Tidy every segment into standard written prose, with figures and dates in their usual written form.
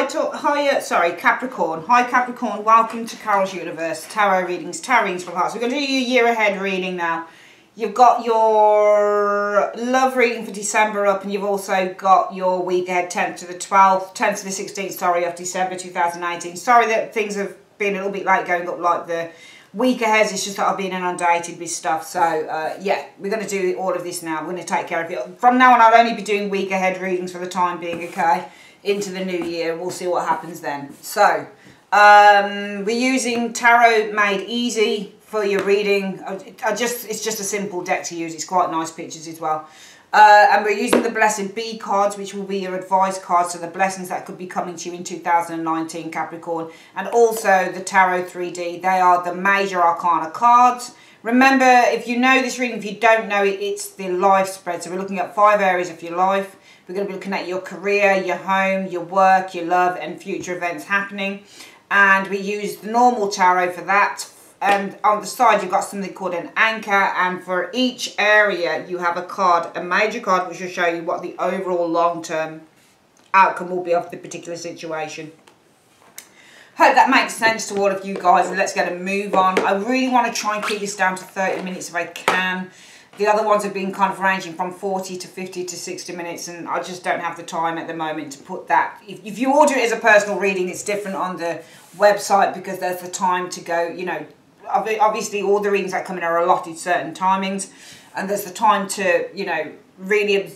Sorry, Capricorn. Hi Capricorn, welcome to Carol's Universe. Tarot readings from hearts. We're going to do your year ahead reading now. You've got your love reading for December up, and you've also got your week ahead, 10th to the 12th, 10th to the 16th, sorry, of December 2018. Sorry that things have been a little bit late going up like the week ahead. It's just that I've been inundated with stuff. So, yeah, we're going to do all of this now. We're going to take care of it. From now on, I'll only be doing week ahead readings for the time being, okay? Into the new year. We'll see what happens then. So, we're using Tarot Made Easy for your reading. It's just a simple deck to use. It's quite nice pictures as well. And we're using the Blessed Bee cards, which will be your advice cards, so the blessings that could be coming to you in 2019, Capricorn. And also the Tarot 3D. They are the major arcana cards. Remember, if you know this reading, if you don't know it, it's the life spread. So we're looking at 5 areas of your life. We're going to be looking at your career, your home, your work, your love, and future events happening. And we use the normal tarot for that. And on the side, you've got something called an anchor. And for each area, you have a card, a major card, which will show you what the overall long-term outcome will be of the particular situation. Hope that makes sense to all of you guys. And let's get a move on. I really want to try and keep this down to 30 minutes if I can. The other ones have been kind of ranging from 40 to 50 to 60 minutes, and I just don't have the time at the moment to put that. If you order it as a personal reading, it's different on the website because there's the time to go, you know. Obviously, all the readings that come in are allotted certain timings, and there's the time to, you know, really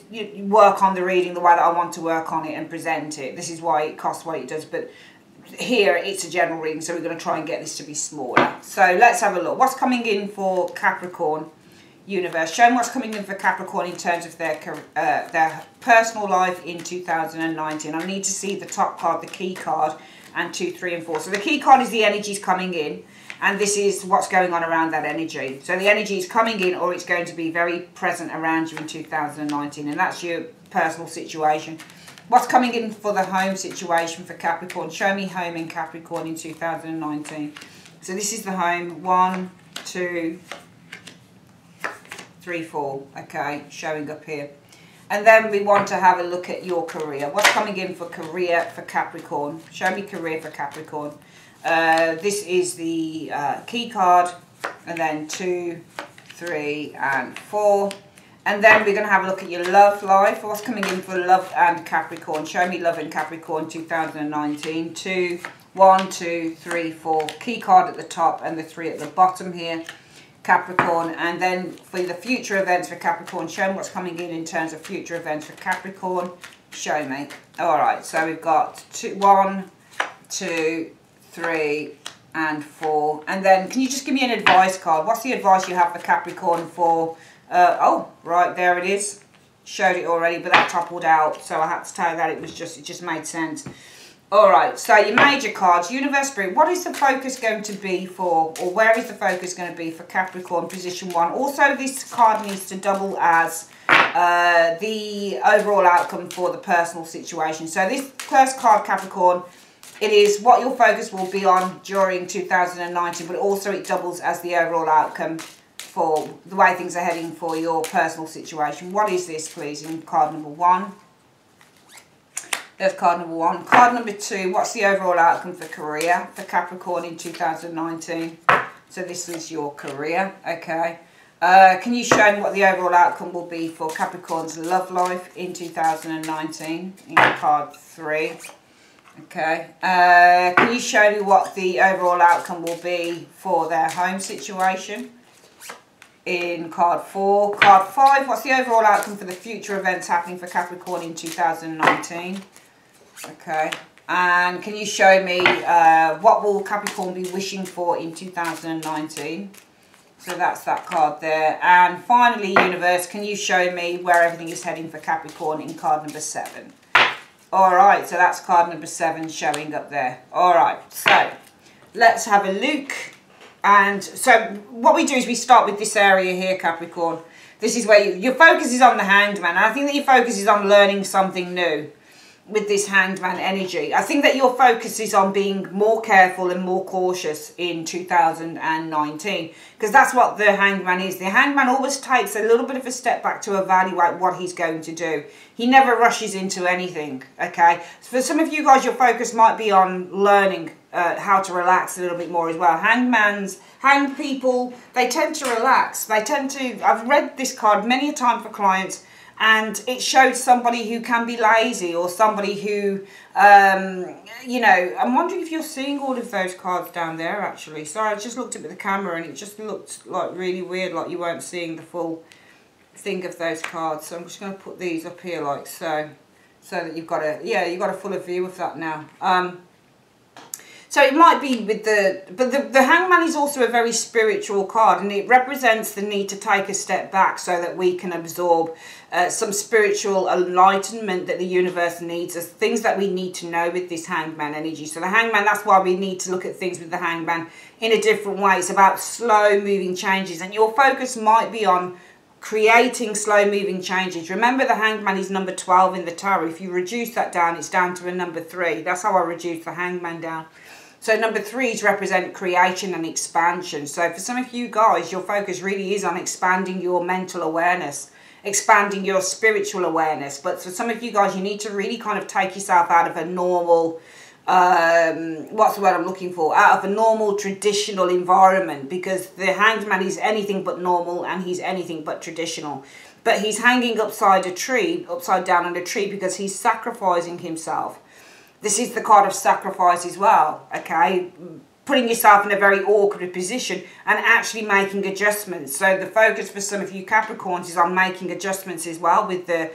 work on the reading the way that I want to work on it and present it. This is why it costs what it does, but here it's a general reading, so we're going to try and get this to be smaller. So let's have a look. What's coming in for Capricorn Universe? Show them what's coming in for Capricorn in terms of their personal life in 2019. I need to see the top card, the key card, and 2, 3, and 4. So the key card is the energies coming in, and this is what's going on around that energy. So the energy is coming in, or it's going to be very present around you in 2019, and that's your personal situation. What's coming in for the home situation for Capricorn? Show me home in Capricorn in 2019. So this is the home. 1, 2, 3, 4. Okay, showing up here. And then we want to have a look at your career. What's coming in for career for Capricorn? Show me career for Capricorn. This is the key card, and then 2, 3, and 4. And then we're going to have a look at your love life. What's coming in for love and Capricorn? Show me love and Capricorn 2019. 1, 2, 3, 4. Key card at the top and the 3 at the bottom here, Capricorn. And then for the future events for Capricorn, show me what's coming in terms of future events for Capricorn. Show me. All right, so we've got 1, 2, 3, and 4. And then can you just give me an advice card? What's the advice you have for Capricorn for oh, right, there it is. Showed it already, but that toppled out, so I had to tell you that it just made sense. All right, so your major cards, Universe Spirit. What is the focus going to be for, or where is the focus going to be for Capricorn position 1? Also, this card needs to double as the overall outcome for the personal situation. So this first card, Capricorn, it is what your focus will be on during 2019, but also it doubles as the overall outcome for the way things are heading for your personal situation. What is this, please, in card number 1? There's card number 1. Card number 2, what's the overall outcome for career for Capricorn in 2019? So this is your career, okay. Can you show me what the overall outcome will be for Capricorn's love life in 2019 in card 3? Okay. Can you show me what the overall outcome will be for their home situation in card 4? Card 5, what's the overall outcome for the future events happening for Capricorn in 2019? Okay. And can you show me what will Capricorn be wishing for in 2019? So that's that card there. And finally, Universe, can you show me where everything is heading for Capricorn in card number 7? Alright, so that's card number 7 showing up there. Alright, so let's have a look. And so what we do is we start with this area here, Capricorn. This is where your focus is on the Hangman. And I think that your focus is on learning something new. with this Hanged Man energy. I think that your focus is on being more careful and more cautious in 2019, because that's what the Hanged Man is. The Hanged Man always takes a little bit of a step back to evaluate what he's going to do. He never rushes into anything, okay? For some of you guys, your focus might be on learning how to relax a little bit more as well. Hanged people, they tend to relax. They tend to, I've read this card many a time for clients, and it shows somebody who can be lazy, or somebody who, you know, I'm wondering if you're seeing all of those cards down there, actually. Sorry, I just looked up at the camera and it just looked like really weird, like you weren't seeing the full thing of those cards. So I'm just going to put these up here like so, so that you've got a, yeah, you've got a fuller view of that now. So it might be with the Hangman is also a very spiritual card, and it represents the need to take a step back so that we can absorb some spiritual enlightenment that the universe needs, as things that we need to know with this Hangman energy. So the Hangman, that's why we need to look at things with the Hangman in a different way. It's about slow moving changes, and your focus might be on creating slow moving changes. Remember, the Hangman is number 12 in the tarot. If you reduce that down, it's down to a number 3. That's how I reduce the Hangman down. So number 3s represent creation and expansion. So for some of you guys, your focus really is on expanding your mental awareness, expanding your spiritual awareness. But for some of you guys, you need to really kind of take yourself out of a normal, what's the word I'm looking for? Out of a normal, traditional environment, because the Hanged Man is anything but normal, and he's anything but traditional. But he's hanging upside down on a tree, because he's sacrificing himself. This is the card of sacrifice as well, okay? Putting yourself in a very awkward position and actually making adjustments. So the focus for some of you Capricorns is on making adjustments as well with the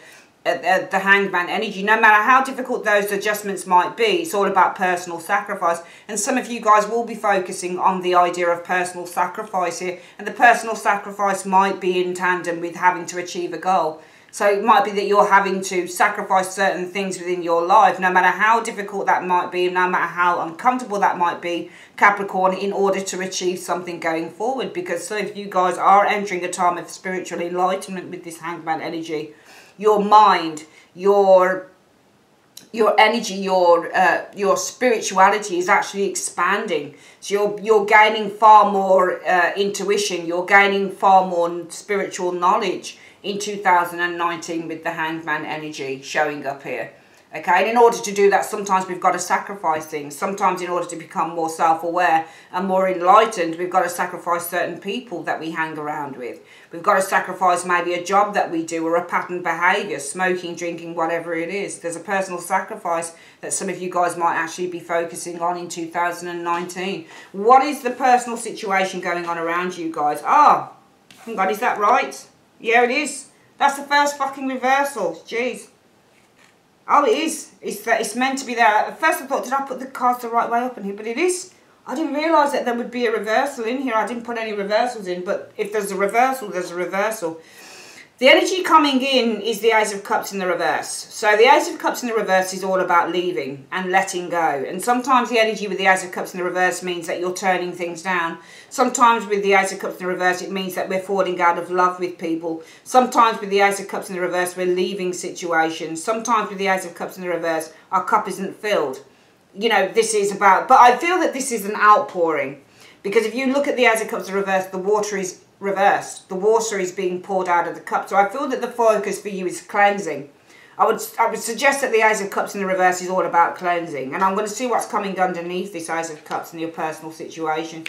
Hanged Man energy. No matter how difficult those adjustments might be, it's all about personal sacrifice. And some of you guys will be focusing on the idea of personal sacrifice here. And the personal sacrifice might be in tandem with having to achieve a goal. So it might be that you're having to sacrifice certain things within your life, no matter how difficult that might be, no matter how uncomfortable that might be, Capricorn, in order to achieve something going forward. Because some of you guys are entering a time of spiritual enlightenment with this Hanged Man energy. Your mind, your energy, your spirituality is actually expanding. So you're gaining far more intuition. You're gaining far more spiritual knowledge in 2019 with the Hanged Man energy showing up here. Okay, and in order to do that, sometimes we've got to sacrifice things. Sometimes in order to become more self-aware and more enlightened, we've got to sacrifice certain people that we hang around with. We've got to sacrifice maybe a job that we do, or a pattern behaviour, smoking, drinking, whatever it is. There's a personal sacrifice that some of you guys might actually be focusing on in 2019. What is the personal situation going on around you guys? Oh, God, is that right? Yeah, it is. That's the first fucking reversal. Jeez. Oh, it is. It's meant to be there. At first I thought, did I put the cards the right way up in here? But it is. I didn't realise that there would be a reversal in here. I didn't put any reversals in. But if there's a reversal, there's a reversal. The energy coming in is the Ace of Cups in the reverse. So the Ace of Cups in the reverse is all about leaving and letting go. And sometimes the energy with the Ace of Cups in the reverse means that you're turning things down. Sometimes with the Ace of Cups in the reverse, it means that we're falling out of love with people. Sometimes with the Ace of Cups in the reverse, we're leaving situations. Sometimes with the Ace of Cups in the reverse, our cup isn't filled. You know, this is about... But I feel that this is an outpouring. Because if you look at the Ace of Cups in reverse, the water is reversed. The water is being poured out of the cup. So I feel that the focus for you is cleansing. I would suggest that the Ace of Cups in the reverse is all about cleansing. And I'm going to see what's coming underneath this Ace of Cups in your personal situation.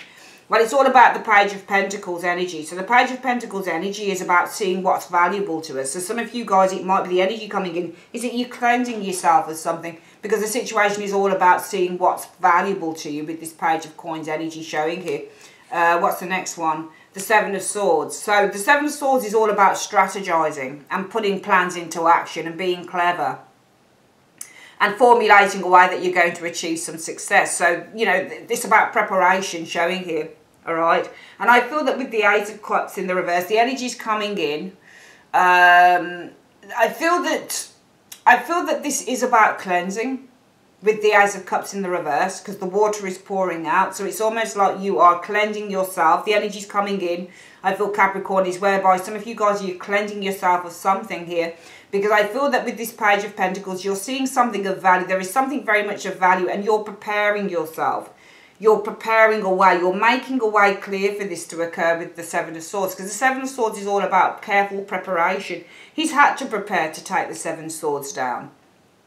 Well, it's all about the Page of Pentacles energy. So the Page of Pentacles energy is about seeing what's valuable to us. So some of you guys, it might be the energy coming in is that you're cleansing yourself of something, because the situation is all about seeing what's valuable to you with this Page of Coins energy showing here. What's the next one? The Seven of Swords. So the Seven of Swords is all about strategizing and putting plans into action and being clever and formulating a way that you're going to achieve some success. So, you know, it's about preparation showing here, all right? And I feel that with the Eight of Cups in the reverse, the energy's coming in. I feel that this is about cleansing. with the Ace of Cups in the reverse, because the water is pouring out. So it's almost like you are cleansing yourself. The energy's coming in. I feel Capricorn is whereby some of you guys, you're cleansing yourself of something here. Because I feel that with this Page of Pentacles, you're seeing something of value. There is something very much of value, and you're preparing yourself. You're preparing a way. You're making a way clear for this to occur with the Seven of Swords. Because the Seven of Swords is all about careful preparation. He's had to prepare to take the Seven Swords down.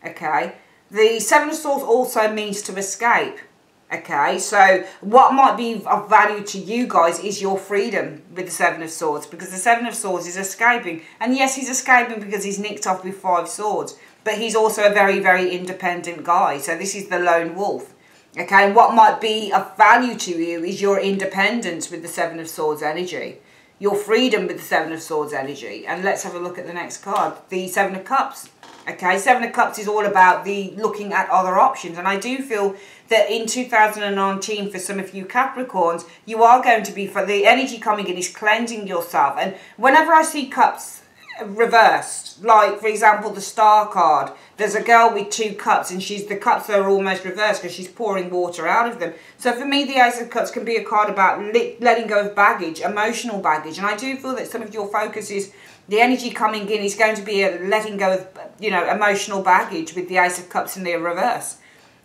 Okay? The Seven of Swords also means to escape. Okay, so what might be of value to you guys is your freedom with the Seven of Swords, because the Seven of Swords is escaping. And yes, he's escaping because he's nicked off with 5 swords, but he's also a very, very independent guy. So this is the lone wolf. Okay, and what might be of value to you is your independence with the Seven of Swords energy, your freedom with the Seven of Swords energy. And let's have a look at the next card, the Seven of Cups. Okay, Seven of Cups is all about the looking at other options. And I do feel that in 2019, for some of you Capricorns, you are going to be, for the energy coming in is cleansing yourself. And whenever I see cups reversed, like for example the Star card, there's a girl with 2 cups, and the cups are almost reversed because she's pouring water out of them. So for me, the Ace of Cups can be a card about letting go of baggage, emotional baggage. And I do feel that some of your focus is, the energy coming in is going to be a letting go of, you know, emotional baggage with the Ace of Cups in the reverse.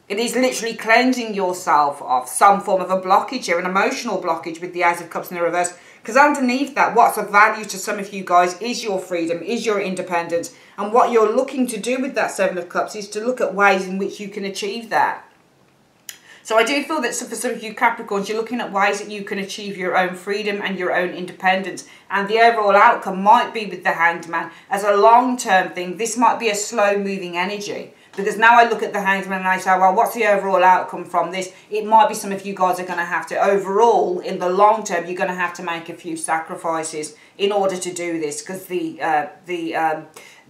It is literally cleansing yourself of some form of a blockage here, an emotional blockage with the Ace of Cups in the reverse. Because underneath that, what's of value to some of you guys is your freedom, is your independence. And what you're looking to do with that Seven of Cups is to look at ways in which you can achieve that. So I do feel that for some of you Capricorns, you're looking at ways that you can achieve your own freedom and your own independence. And the overall outcome might be with the Hanged Man as a long-term thing. This might be a slow-moving energy. Because now I look at the Hanged Man and I say, well, what's the overall outcome from this? It might be some of you guys are going to have to, overall, in the long term, you're going to have to make a few sacrifices in order to do this. Because the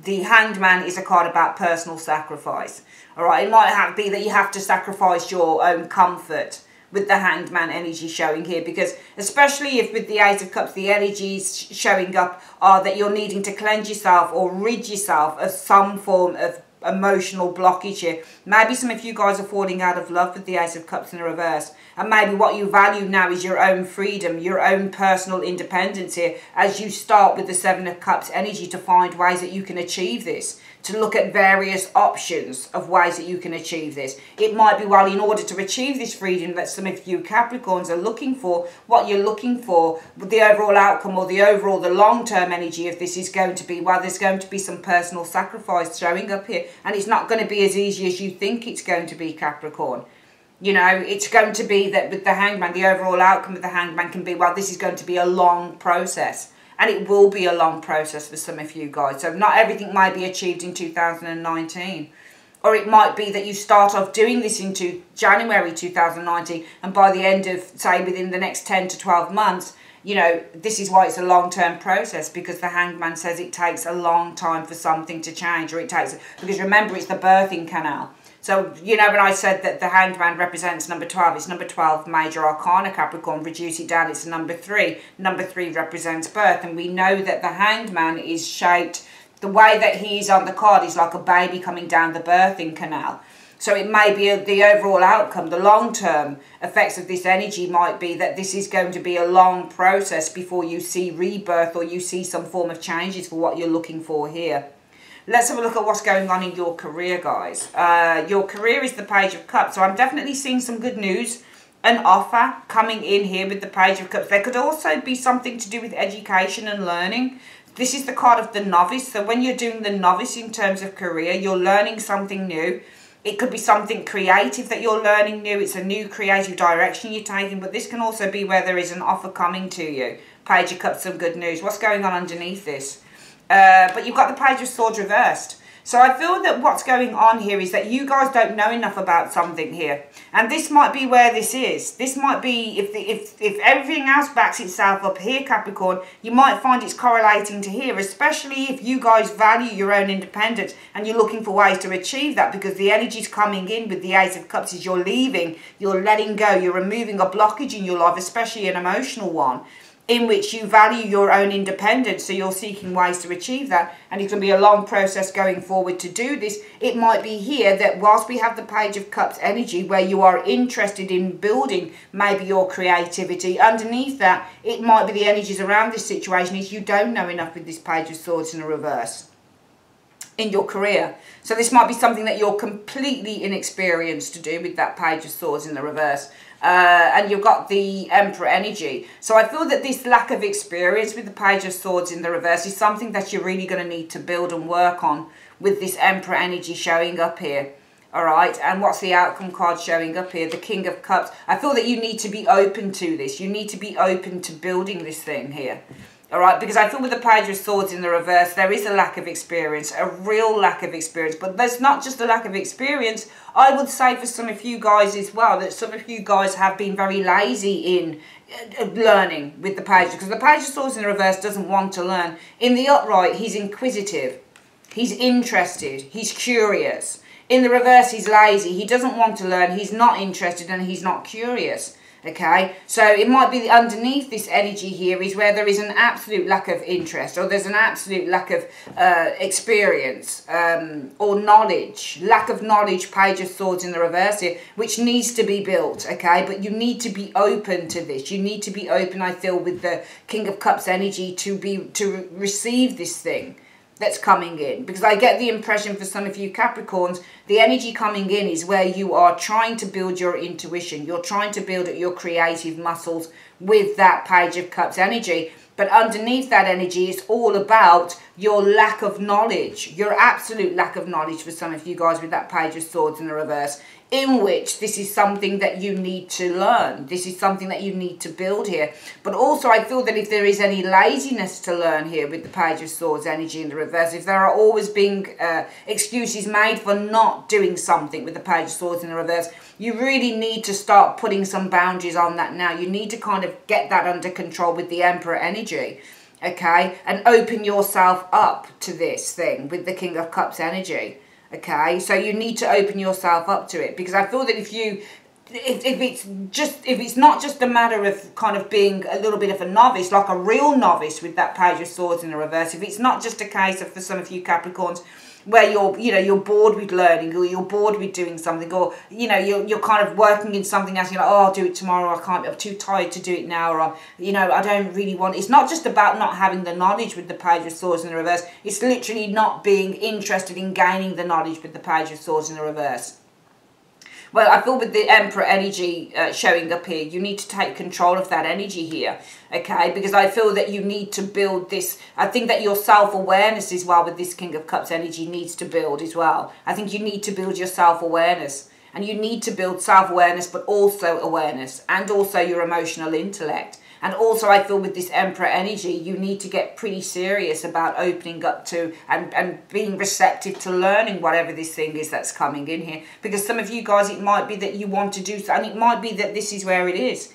Hanged Man is a card about personal sacrifice. All right, it might be that you have to sacrifice your own comfort with the Hanged Man energy showing here, because especially if with the Ace of Cups the energies showing up are that you're needing to cleanse yourself or rid yourself of some form of emotional blockage here. Maybe some of you guys are falling out of love with the Ace of Cups in the reverse, and maybe what you value now is your own freedom, your own personal independence here, as you start with the Seven of Cups energy to find ways that you can achieve this, to look at various options of ways that you can achieve this. It might be, well, in order to achieve this freedom that some of you Capricorns are looking for, what you're looking for, the overall outcome or the long-term energy of this is going to be, well, there's going to be some personal sacrifice showing up here, and it's not going to be as easy as you think it's going to be, Capricorn. You know, it's going to be that with the Hanged Man, the overall outcome of the Hanged Man can be, well, this is going to be a long process. And it will be a long process for some of you guys. So not everything might be achieved in 2019. Or it might be that you start off doing this into January 2019. And by the end of, say, within the next 10 to 12 months, you know, this is why it's a long-term process. Because the Hanged Man says it takes a long time for something to change. Or it takes, because remember, it's the birthing canal. So, you know, when I said that the Hanged Man represents number 12, it's number 12 major arcana, Capricorn. Reduce it down, it's number 3. Number 3 represents birth. And we know that the Hanged Man is shaped, the way that he is on the card is like a baby coming down the birthing canal. So it may be the overall outcome, the long-term effects of this energy might be that this is going to be a long process before you see rebirth or you see some form of changes for what you're looking for here. Let's have a look at what's going on in your career, guys. Your career is the Page of Cups. So I'm definitely seeing some good news, an offer coming in here with the Page of Cups. There could also be something to do with education and learning. This is the card of the novice. So when you're doing the novice in terms of career, you're learning something new. It could be something creative that you're learning new. It's a new creative direction you're taking. But this can also be where there is an offer coming to you. Page of Cups, some good news. What's going on underneath this? But you've got the Page of Swords reversed. So I feel that what's going on here is that you guys don't know enough about something here. And this might be where this is. This might be, if everything else backs itself up here, Capricorn, you might find it's correlating to here, especially if you guys value your own independence and you're looking for ways to achieve that, because the energy's coming in with the Ace of Cups as you're leaving, you're letting go, you're removing a blockage in your life, especially an emotional one. in which you value your own independence, so you're seeking ways to achieve that, and it's going to be a long process going forward to do this. It might be here that whilst we have the Page of Cups energy where you are interested in building maybe your creativity, underneath that it might be the energies around this situation is you don't know enough with this Page of Swords in the reverse in your career. So this might be something that you're completely inexperienced to do with that Page of Swords in the reverse. And you've got the Emperor energy. So I feel that this lack of experience with the Page of Swords in the reverse is something that you're really going to need to build and work on with this Emperor energy showing up here. All right, and what's the outcome card showing up here? The King of Cups. I feel that you need to be open to this. You need to be open to building this thing here. All right, because I feel with the Page of Swords in the reverse, there is a lack of experience, a real lack of experience. But there's not just a lack of experience. I would say for some of you guys as well, that some of you guys have been very lazy in learning with the Page. Because the Page of Swords in the reverse doesn't want to learn. In the upright, he's inquisitive. He's interested. He's curious. In the reverse, he's lazy. He doesn't want to learn. He's not interested and he's not curious. Okay, so it might be underneath this energy here is where there is an absolute lack of interest, or there's an absolute lack of experience or knowledge, lack of knowledge, Page of Swords in the reverse here, which needs to be built, okay? But you need to be open to this. You need to be open, I feel, with the King of Cups energy to receive this thing that's coming in, because I get the impression for some of you Capricorns, the energy coming in is where you are trying to build your intuition, you're trying to build your creative muscles with that Page of Cups energy. But underneath that energy is all about your lack of knowledge, your absolute lack of knowledge for some of you guys with that Page of Swords in the reverse, in which this is something that you need to learn. This is something that you need to build here. But also I feel that if there is any laziness to learn here with the Page of Swords energy in the reverse, if there are always being excuses made for not doing something with the Page of Swords in the reverse, you really need to start putting some boundaries on that now. You need to kind of get that under control with the Emperor energy, okay? And open yourself up to this thing with the King of Cups energy. Okay, so you need to open yourself up to it, because I feel that if it's not just a matter of kind of being a little bit of a novice, like a real novice with that Page of Swords in the reverse, if it's not just a case of, for some of you Capricorns, where you're bored with learning, or you're bored with doing something, or you're kind of working in something else, you're like, oh, I'll do it tomorrow, I can't, I'm too tired to do it now, or I don't really want. It's not just about not having the knowledge with the Page of Swords in the reverse, it's literally not being interested in gaining the knowledge with the Page of Swords in the reverse. Well, I feel with the Emperor energy showing up here, you need to take control of that energy here, okay? Because I feel that you need to build this. I think that your self-awareness as well with this King of Cups energy needs to build as well. I think you need to build your self-awareness. And you need to build self-awareness, but also awareness, and also your emotional intellect. And also I feel with this Emperor energy, you need to get pretty serious about opening up to and being receptive to learning whatever this thing is that's coming in here. Because some of you guys, it might be that you want to do something, and it might be that this is where it is.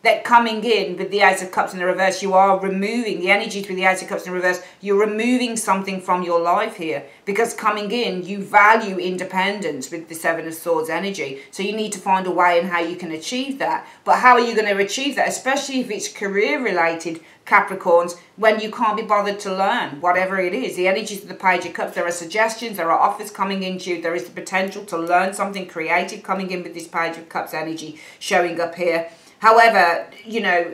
That coming in with the Ace of Cups in the reverse, you are removing the energies with the Ace of Cups in the reverse. You're removing something from your life here, because coming in, you value independence with the Seven of Swords energy. So you need to find a way in how you can achieve that. But how are you going to achieve that, especially if it's career related, Capricorns, when you can't be bothered to learn whatever it is? The energies of the Page of Cups, there are suggestions, there are offers coming into you, there is the potential to learn something creative coming in with this Page of Cups energy showing up here. However,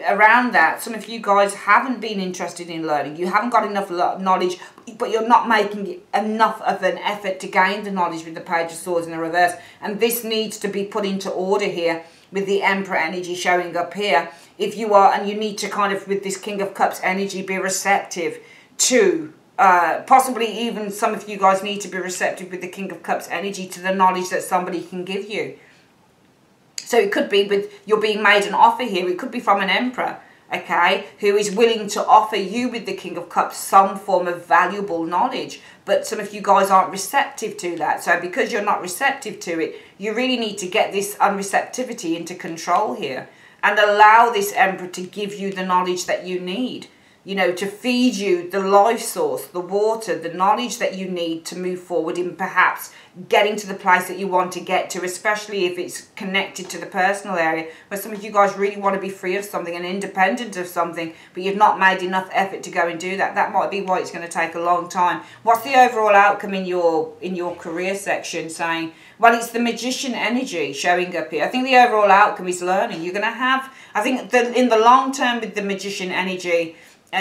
around that, some of you guys haven't been interested in learning. You haven't got enough knowledge, but you're not making enough of an effort to gain the knowledge with the Page of Swords in the reverse. And this needs to be put into order here with the Emperor energy showing up here. If you are, and you need to kind of, with this King of Cups energy, be receptive to, possibly even some of you guys need to be receptive with the King of Cups energy to the knowledge that somebody can give you. So it could be with, you're being made an offer here. It could be from an Emperor, okay, who is willing to offer you with the King of Cups some form of valuable knowledge. But some of you guys aren't receptive to that. So because you're not receptive to it, you really need to get this unreceptivity into control here and allow this Emperor to give you the knowledge that you need. you know, to feed you the life source, the water, the knowledge that you need to move forward in perhaps getting to the place that you want to get to, especially if it's connected to the personal area, where some of you guys really want to be free of something and independent of something, but you've not made enough effort to go and do that. That might be why it's going to take a long time. What's the overall outcome in your career section? Saying, well, it's the Magician energy showing up here. I think the overall outcome is learning. You're going to have, I think in the long term with the Magician energy,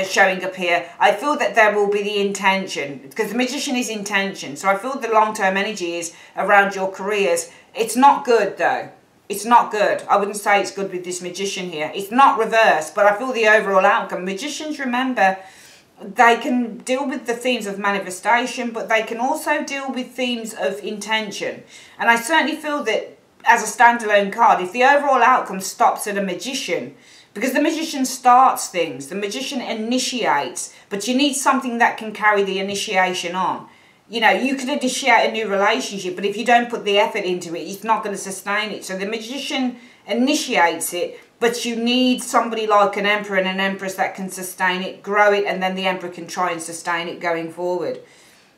showing up here, I feel that there will be the intention, because the Magician is intention. So I feel the long-term energy is around your careers. It's not good though. It's not good. I wouldn't say it's good with this Magician here. It's not reversed, but I feel the overall outcome. Magicians, remember, they can deal with the themes of manifestation, but they can also deal with themes of intention. And I certainly feel that as a standalone card, if the overall outcome stops at a Magician, because the Magician starts things, the Magician initiates, but you need something that can carry the initiation on. You know, you could initiate a new relationship, but if you don't put the effort into it, it's not going to sustain it. So the Magician initiates it, but you need somebody like an Emperor and an Empress that can sustain it, grow it, and then the Emperor can try and sustain it going forward.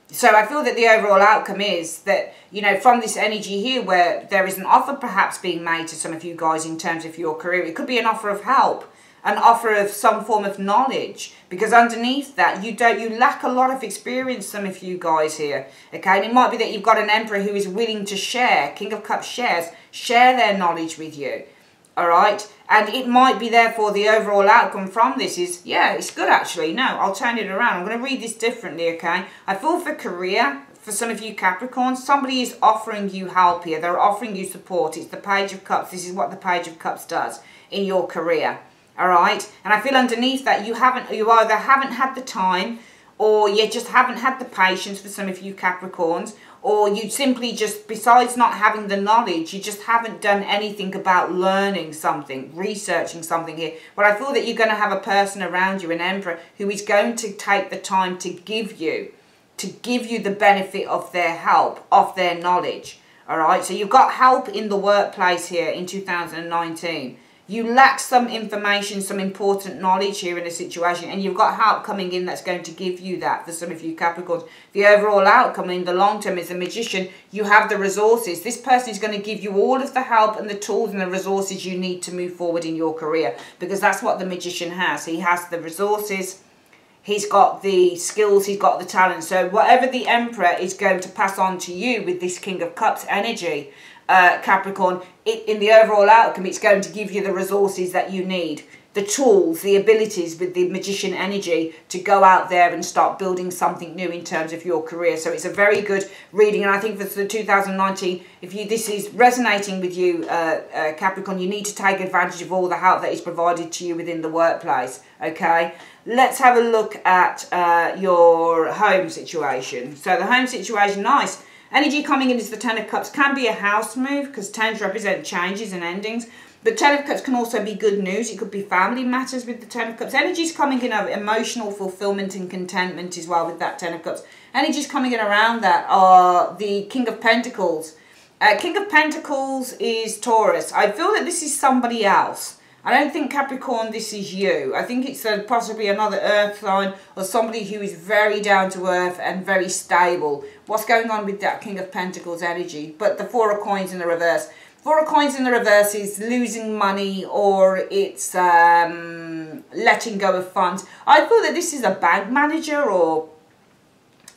So I feel that the overall outcome is that, you know, from this energy here where there is an offer perhaps being made to some of you guys in terms of your career. It could be an offer of help, an offer of some form of knowledge, because underneath that you lack a lot of experience, some of you guys here. Okay, and it might be that you've got an Emperor who is willing to share, King of Cups share their knowledge with you. All right, and it might be therefore the overall outcome from this is, yeah, it's good actually. No, I'll turn it around. I'm going to read this differently, okay? I feel for career, for some of you Capricorns, somebody is offering you help here. They're offering you support. It's the Page of Cups. This is what the Page of Cups does in your career, all right? And I feel underneath that you either haven't had the time, or you just haven't had the patience for some of you Capricorns, or you simply just, besides not having the knowledge, you just haven't done anything about learning something, researching something here. But I feel that you're going to have a person around you, an Emperor, who is going to take the time to give you the benefit of their help, of their knowledge. All right, so you've got help in the workplace here in 2019. You lack some information, some important knowledge here in a situation, and you've got help coming in that's going to give you that for some of you Capricorns. The overall outcome in the long term is a Magician. You have the resources. This person is going to give you all of the help and the tools and the resources you need to move forward in your career, because that's what the Magician has. He has the resources, he's got the skills, he's got the talent. So whatever the Emperor is going to pass on to you with this King of Cups energy, Capricorn, in the overall outcome, it's going to give you the resources that you need, the tools, the abilities with the Magician energy to go out there and start building something new in terms of your career. So it's a very good reading, and I think for the 2019, if this is resonating with you, Capricorn, you need to take advantage of all the help that is provided to you within the workplace. Okay, let's have a look at your home situation. So the home situation, nice. Energy coming in is the Ten of Cups. Can be a house move, because Tens represent changes and endings. But Ten of Cups can also be good news. It could be family matters with the Ten of Cups. Energy is coming in of emotional fulfillment and contentment as well with that Ten of Cups. Energies coming in around that are the King of Pentacles. King of Pentacles is Taurus. I feel that this is somebody else. I don't think, Capricorn, this is you. I think it's possibly another earth sign or somebody who is very down to earth and very stable. What's going on with that King of Pentacles energy? But the Four of Coins in the reverse. Four of Coins in the reverse is losing money, or it's letting go of funds. I feel that this is a bank manager, or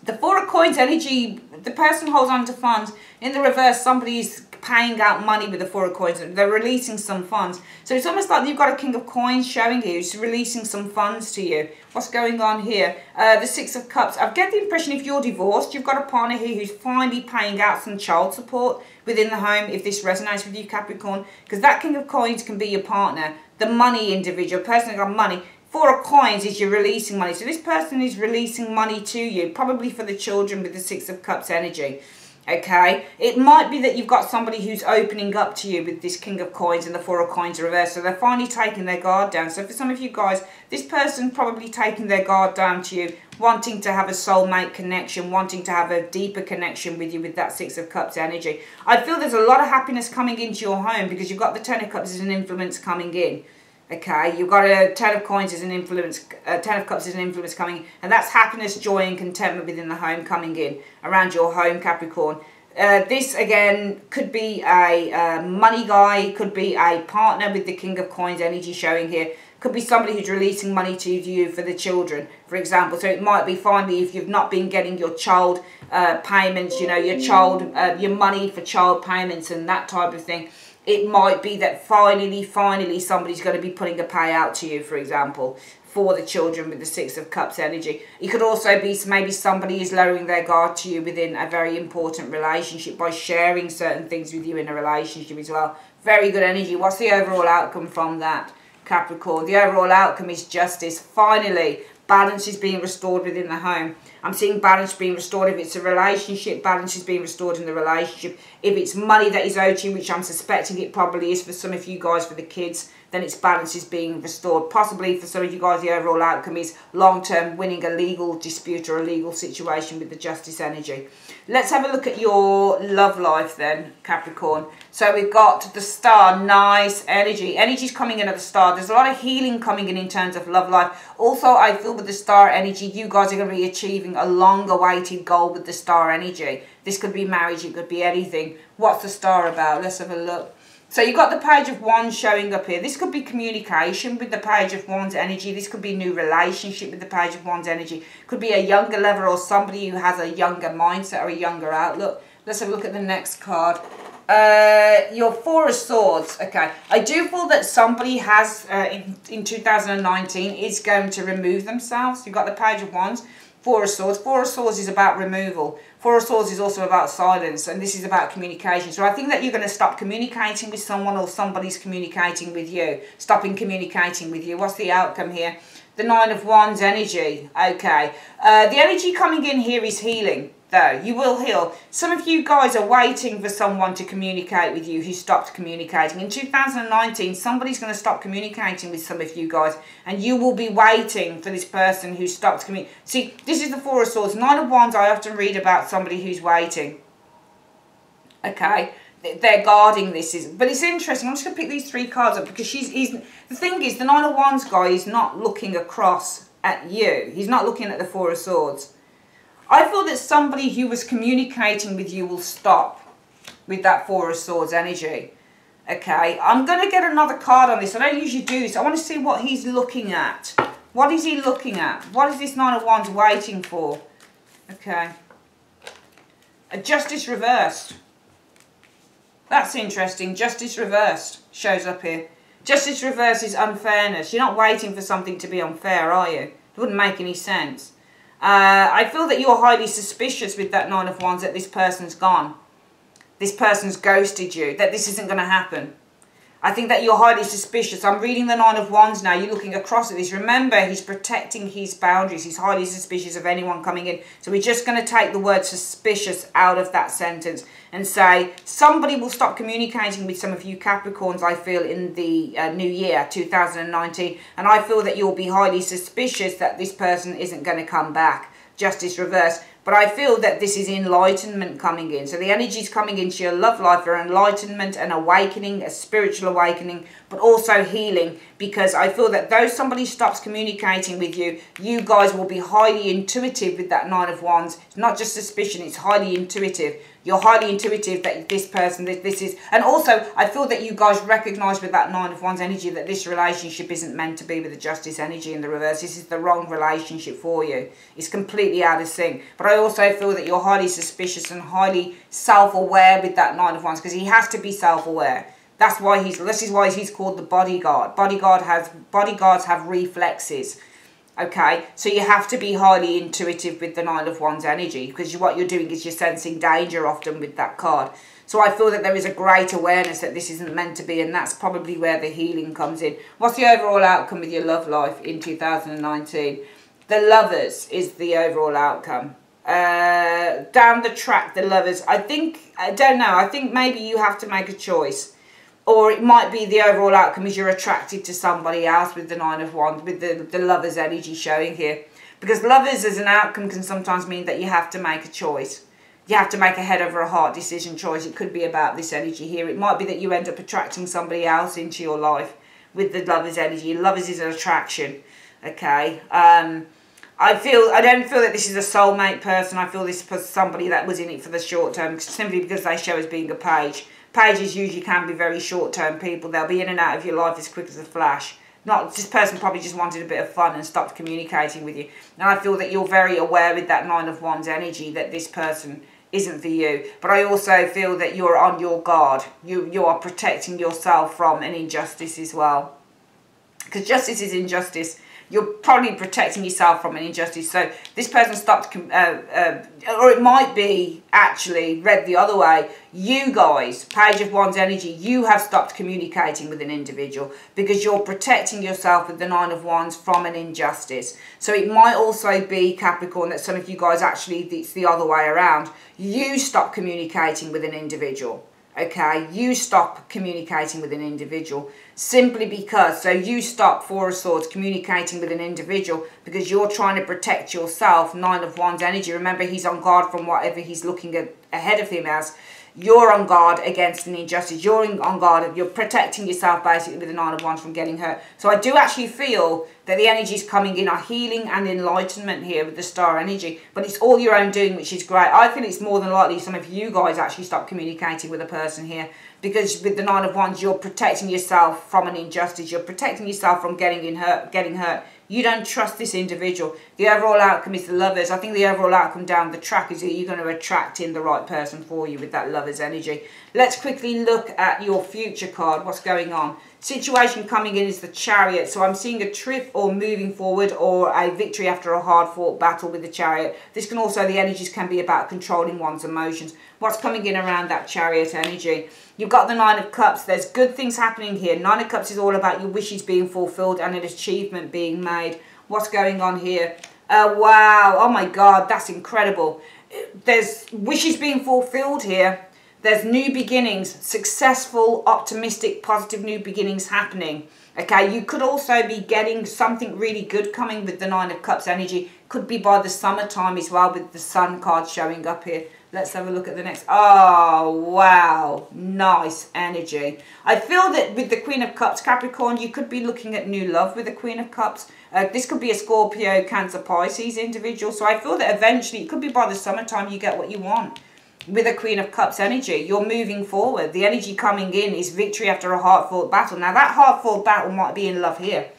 the Four of Coins energy, the person holds on to funds. In the reverse, somebody's paying out money with the Four of Coins. They're releasing some funds. So it's almost like you've got a King of Coins showing you. It's releasing some funds to you. What's going on here? The Six of Cups. I get the impression if you're divorced, you've got a partner here who's finally paying out some child support within the home, if this resonates with you, Capricorn. Because that King of Coins can be your partner. The money individual, person who got money. Four of Coins is you're releasing money. So this person is releasing money to you, probably for the children with the Six of Cups energy. Okay, it might be that you've got somebody who's opening up to you with this King of Coins and the Four of Coins reverse. So they're finally taking their guard down. So for some of you guys, this person probably taking their guard down to you, wanting to have a soulmate connection, wanting to have a deeper connection with you with that Six of Cups energy. I feel there's a lot of happiness coming into your home because you've got the Ten of Cups as an influence coming in. Okay, you've got a Ten of Coins as an influence, Ten of Cups as an influence coming in, and that's happiness, joy and contentment within the home coming in, around your home, Capricorn. This, again, could be a money guy, could be a partner with the King of Coins energy showing here. Could be somebody who's releasing money to you for the children, for example. So it might be finally, if you've not been getting your child payments, you know, your money for child payments and that type of thing. It might be that finally somebody's going to be putting a payout to you, for example, for the children with the Six of Cups energy. It could also be maybe somebody is lowering their guard to you within a very important relationship by sharing certain things with you in a relationship as well. Very good energy. What's the overall outcome from that, Capricorn? The overall outcome is justice. Finally, balance is being restored within the home. I'm seeing balance being restored. If it's a relationship, balance is being restored in the relationship. If it's money that is owed to you, which I'm suspecting it probably is for some of you guys, for the kids, then its balance is being restored. Possibly for some of you guys, the overall outcome is long-term winning a legal dispute or a legal situation with the justice energy. Let's have a look at your love life then, Capricorn. So we've got the star, nice energy. Energy's coming in at the star. There's a lot of healing coming in terms of love life. Also, I feel with the star energy, you guys are going to be achieving a long-awaited goal with the star energy. This could be marriage, it could be anything. What's the star about? Let's have a look. So you've got the Page of Wands showing up here. This could be communication with the Page of Wands energy. This could be a new relationship with the Page of Wands energy. Could be a younger lover or somebody who has a younger mindset or a younger outlook. Let's have a look at the next card. Your Four of Swords. Okay, I do feel that somebody has in 2019 is going to remove themselves. You've got the Page of Wands, Four of Swords. Four of Swords is about removal. Four of Swords is also about silence, and this is about communication. So I think that you're going to stop communicating with someone, or somebody's communicating with you. Stopping communicating with you. What's the outcome here? The Nine of Wands energy. Okay. The energy coming in here is healing, though. You will heal. Some of you guys are waiting for someone to communicate with you who stopped communicating. In 2019, somebody's going to stop communicating with some of you guys, and you will be waiting for this person who stopped communicating. See, this is the Four of Swords. Nine of Wands, I often read about somebody who's waiting. Okay. They're guarding this, but it's interesting. I'm just going to pick these three cards up because the thing is, the Nine of Wands guy is not looking across at you. He's not looking at the Four of Swords. I feel that somebody who was communicating with you will stop with that Four of Swords energy. Okay, I'm going to get another card on this. I don't usually do this. I want to see what he's looking at. What is he looking at? What is this Nine of Wands waiting for? Okay. A Justice reversed. That's interesting. Justice reversed shows up here. Justice reversed is unfairness. You're not waiting for something to be unfair, are you? It wouldn't make any sense. I feel that you're highly suspicious with that Nine of Wands that this person's gone. This person's ghosted you. That this isn't going to happen. I think that you're highly suspicious. I'm reading the Nine of Wands now. You're looking across at this. Remember, he's protecting his boundaries. He's highly suspicious of anyone coming in. So we're just going to take the word suspicious out of that sentence and say somebody will stop communicating with some of you Capricorns, I feel, in the new year, 2019. And I feel that you'll be highly suspicious that this person isn't going to come back. Justice reversed. But I feel that this is enlightenment coming in. So the energy is coming into your love life for enlightenment and awakening, a spiritual awakening, but also healing. Because I feel that though somebody stops communicating with you, you guys will be highly intuitive with that Nine of Wands. It's not just suspicion, it's highly intuitive. You're highly intuitive that this person, this is... And also, I feel that you guys recognise with that Nine of Wands energy that this relationship isn't meant to be with the Justice energy in the reverse. This is the wrong relationship for you. It's completely out of sync. But I also feel that you're highly suspicious and highly self-aware with that Nine of Wands, because he has to be self-aware. This is why he's called the bodyguard. Bodyguards have reflexes. Okay, so you have to be highly intuitive with the Nine of Wands energy, because what you're doing is you're sensing danger often with that card. So I feel that there is a great awareness that this isn't meant to be, and that's probably where the healing comes in. What's the overall outcome with your love life in 2019? The Lovers is the overall outcome. Down the track, the Lovers. I don't know, I think maybe you have to make a choice. Or it might be the overall outcome is you're attracted to somebody else with the Nine of Wands, with the Lovers energy showing here. Because Lovers as an outcome can sometimes mean that you have to make a choice. You have to make a head over a heart decision choice. It could be about this energy here. It might be that you end up attracting somebody else into your life with the Lovers energy. Lovers is an attraction, okay? I don't feel that this is a soulmate person. I feel this is somebody that was in it for the short term, simply because they show as being a page. Pages usually can be very short-term people. They'll be in and out of your life as quick as a flash. This person probably just wanted a bit of fun and stopped communicating with you. And I feel that you're very aware with that Nine of Wands energy that this person isn't for you. But I also feel that you're on your guard. You are protecting yourself from an injustice as well. Because justice is injustice. You're probably protecting yourself from an injustice. So this person stopped, or it might be actually read the other way. You guys, Page of Wands energy, you have stopped communicating with an individual because you're protecting yourself with the Nine of Wands from an injustice. So it might also be, Capricorn, that some of you guys actually, it's the other way around. You stop communicating with an individual. Okay, you stop communicating with an individual simply because, so you stop, Four of Swords, communicating with an individual because you're trying to protect yourself, Nine of Wands energy. Remember, he's on guard from whatever he's looking at ahead of him as. You're on guard against an injustice. You're on guard. You're protecting yourself basically with the Nine of Wands from getting hurt. So I do actually feel that the energies coming in are healing and enlightenment here with the Star energy. But it's all your own doing, which is great. I feel it's more than likely some of you guys actually stop communicating with a person here. Because with the Nine of Wands, you're protecting yourself from an injustice. You're protecting yourself from getting hurt. You don't trust this individual. The overall outcome is the Lovers. I think the overall outcome down the track is that you're going to attract in the right person for you with that Lovers energy. Let's quickly look at your future card. What's going on? Situation coming in is the Chariot. So I'm seeing a trip or moving forward or a victory after a hard-fought battle with the Chariot. This can also, the energies can be about controlling one's emotions. What's coming in around that Chariot energy? You've got the Nine of Cups. There's good things happening here. Nine of Cups is all about your wishes being fulfilled and an achievement being made. What's going on here? Wow. Oh my God. That's incredible. There's wishes being fulfilled here. There's new beginnings, successful, optimistic, positive new beginnings happening. Okay, you could also be getting something really good coming with the Nine of Cups energy. Could be by the summertime as well with the Sun card showing up here. Let's have a look at the next. Oh, wow. Nice energy. I feel that with the Queen of Cups, Capricorn, you could be looking at new love with the Queen of Cups. This could be a Scorpio, Cancer, Pisces individual. So I feel that eventually, it could be by the summertime, you get what you want. With a Queen of Cups energy, you're moving forward. The energy coming in is victory after a hard-fought battle. Now, that hard-fought battle might be in love here.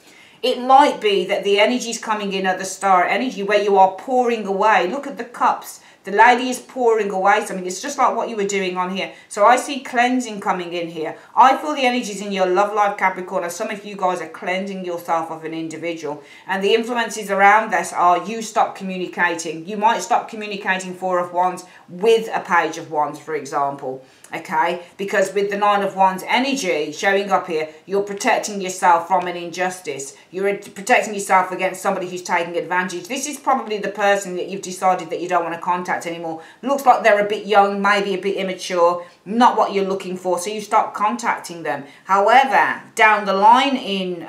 It might be that the energies coming in are the Star energy where you are pouring away. Look at the cups. The lady is pouring away something. It's just like what you were doing on here. So I see cleansing coming in here. I feel the energies in your love life, Capricorn, as some of you guys are cleansing yourself of an individual. And the influences around this are you stop communicating. You might stop communicating Four of Wands with a Page of Wands, for example. Okay, because with the Nine of Wands energy showing up here, you're protecting yourself from an injustice. You're protecting yourself against somebody who's taking advantage. This is probably the person that you've decided that you don't want to contact anymore. Looks like they're a bit young, maybe a bit immature, not what you're looking for, so you stop contacting them. However, down the line in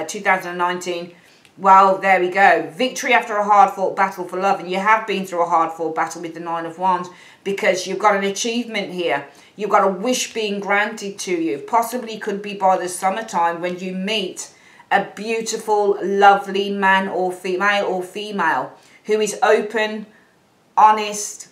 2019, well, there we go. Victory after a hard-fought battle for love. And you have been through a hard-fought battle with the Nine of Wands because you've got an achievement here. You've got a wish being granted to you. Possibly could be by the summertime when you meet a beautiful, lovely man or female who is open, honest.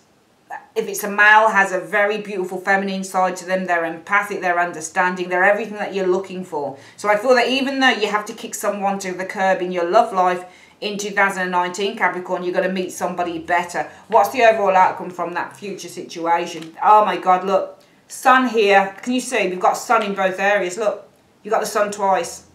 If it's a male, has a very beautiful feminine side to them. They're empathic, they're understanding, they're everything that you're looking for. So I feel that even though you have to kick someone to the curb in your love life in 2019, Capricorn, you're going to meet somebody better. What's the overall outcome from that future situation? Oh my God, look. Sun here. Can you see? We've got Sun in both areas. Look, you've got the Sun twice.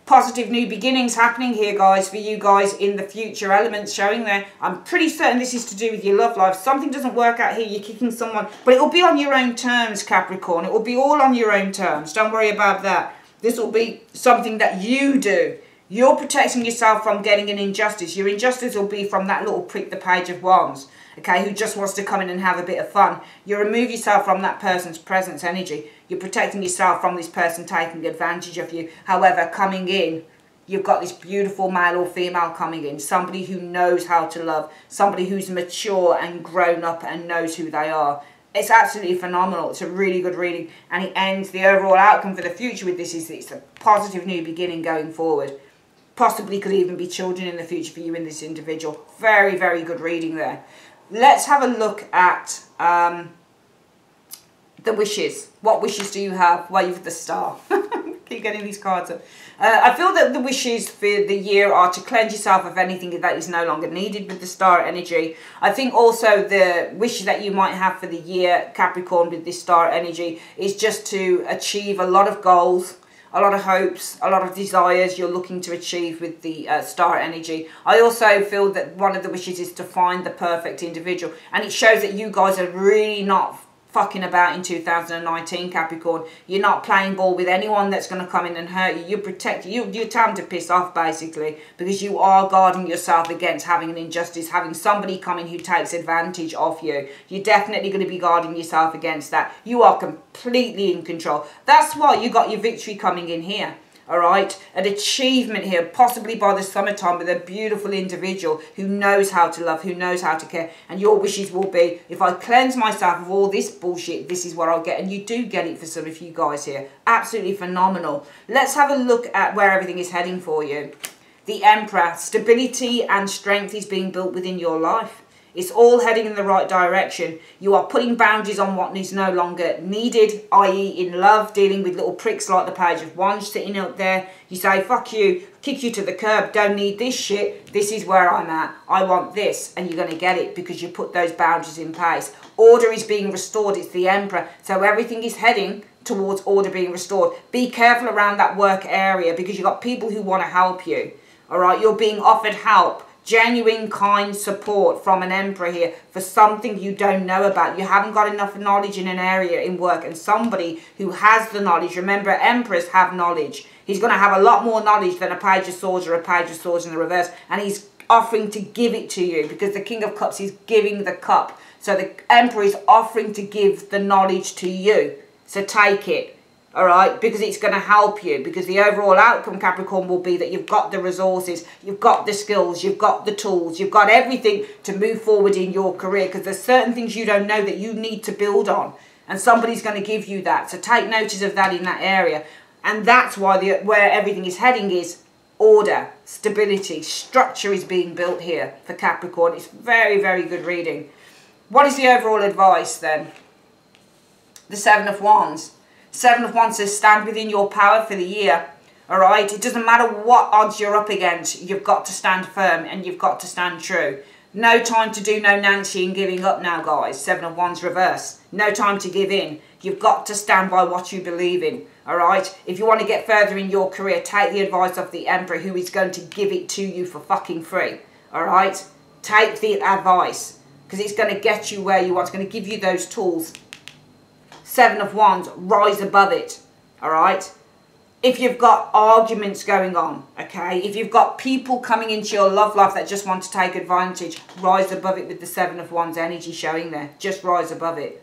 Positive new beginnings happening here, guys, for you guys in the future elements showing there. I'm pretty certain this is to do with your love life. Something doesn't work out here, you're kicking someone, but it will be on your own terms, Capricorn. It will be all on your own terms. Don't worry about that. This will be something that you do. You're protecting yourself from getting an injustice. Your injustice will be from that little prick, the Page of Wands, okay, who just wants to come in and have a bit of fun. You remove yourself from that person's presence energy. You're protecting yourself from this person taking advantage of you. However, coming in, you've got this beautiful male or female coming in. Somebody who knows how to love. Somebody who's mature and grown up and knows who they are. It's absolutely phenomenal. It's a really good reading. And it ends, the overall outcome for the future with this is it's a positive new beginning going forward. Possibly could even be children in the future for you and this individual. Very, very good reading there. Let's have a look at the wishes. What wishes do you have? Well, you've the Star. Keep getting these cards up. I feel that the wishes for the year are to cleanse yourself of anything that is no longer needed with the Star energy. I think also the wishes that you might have for the year, Capricorn, with this Star energy is just to achieve a lot of goals, a lot of hopes, a lot of desires you're looking to achieve with the Star energy. I also feel that one of the wishes is to find the perfect individual. And it shows that you guys are really not fucking about in 2019, Capricorn. You're not playing ball with anyone that's going to come in and hurt you. You protect you. You're time to piss off, basically, because you are guarding yourself against having an injustice, having somebody come in who takes advantage of you. You're definitely going to be guarding yourself against that. You are completely in control. That's why you got your victory coming in here. All right, an achievement here, possibly by the summertime, with a beautiful individual who knows how to love, who knows how to care. And your wishes will be, if I cleanse myself of all this bullshit, this is what I'll get. And you do get it for some of you guys here. Absolutely phenomenal. Let's have a look at where everything is heading for you. The Emperor, stability and strength is being built within your life. It's all heading in the right direction. You are putting boundaries on what is no longer needed, i.e. in love, dealing with little pricks like the Page of Wands sitting out there. You say, fuck you, kick you to the curb, don't need this shit, this is where I'm at, I want this, and you're going to get it because you put those boundaries in place. Order is being restored, it's the Emperor, so everything is heading towards order being restored. Be careful around that work area because you've got people who want to help you, all right? You're being offered help. Genuine, kind support from an Emperor here for something you don't know about. You haven't got enough knowledge in an area in work, and somebody who has the knowledge. Remember, Emperors have knowledge. He's going to have a lot more knowledge than a Page of Swords or a Page of Swords in the reverse, and he's offering to give it to you because the King of Cups is giving the cup. So the Emperor is offering to give the knowledge to you. So take it. All right, because it's going to help you, because the overall outcome, Capricorn, will be that you've got the resources, you've got the skills, you've got the tools, you've got everything to move forward in your career, because there's certain things you don't know that you need to build on, and somebody's going to give you that. So take notice of that in that area, and that's why where everything is heading is order, stability, structure is being built here for Capricorn. It's very, very good reading. What is the overall advice then? The Seven of Wands. Seven of Wands says stand within your power for the year. All right, it doesn't matter what odds you're up against, you've got to stand firm and you've got to stand true. No time to do no Nancy and giving up now, guys. Seven of Wands reverse. No time to give in. You've got to stand by what you believe in. All right, if you want to get further in your career, take the advice of the Emperor, who is going to give it to you for fucking free. All right, take the advice because it's going to get you where you want. It's going to give you those tools. Seven of Wands, rise above it, all right? If you've got arguments going on, okay? If you've got people coming into your love life that just want to take advantage, rise above it with the Seven of Wands energy showing there. Just rise above it,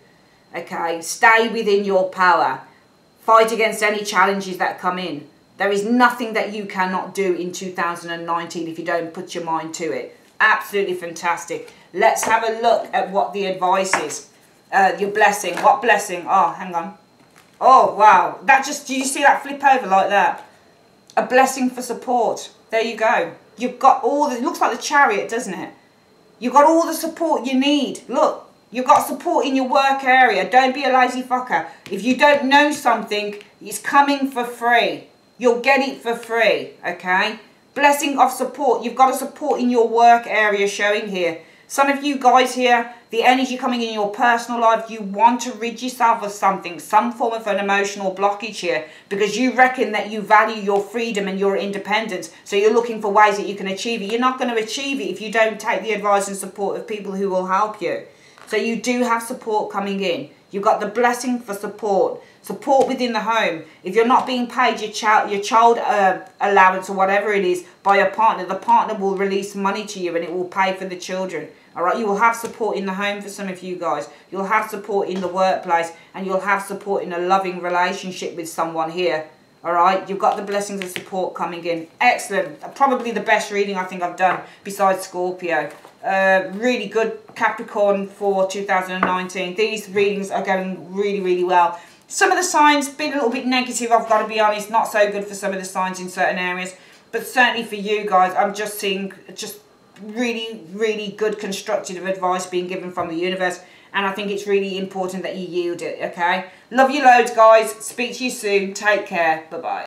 okay? Stay within your power. Fight against any challenges that come in. There is nothing that you cannot do in 2019 if you don't put your mind to it. Absolutely fantastic. Let's have a look at what the advice is. Your blessing. What blessing? Oh, hang on. Oh, wow. That just, did you see that flip over like that? A blessing for support. There you go. You've got all the, it looks like the Chariot, doesn't it? You've got all the support you need. Look, you've got support in your work area. Don't be a lazy fucker. If you don't know something, it's coming for free. You'll get it for free, okay? Blessing of support. You've got a support in your work area showing here. Some of you guys here, the energy coming in your personal life, you want to rid yourself of something, some form of an emotional blockage here, because you reckon that you value your freedom and your independence, so you're looking for ways that you can achieve it. You're not going to achieve it if you don't take the advice and support of people who will help you. So you do have support coming in. You've got the blessing for support. Support within the home. If you're not being paid your child allowance or whatever it is by a partner, the partner will release money to you and it will pay for the children. All right, you will have support in the home for some of you guys. You'll have support in the workplace, and you'll have support in a loving relationship with someone here. All right, you've got the blessings and support coming in. Excellent. Probably the best reading I think I've done besides Scorpio. Really good Capricorn for 2019. These readings are going really, really well. Some of the signs been a little bit negative, I've got to be honest. Not so good for some of the signs in certain areas. But certainly for you guys, I'm just seeing just really, really good constructive advice being given from the universe. And I think it's really important that you yield it, okay? Love you loads, guys. Speak to you soon. Take care. Bye-bye.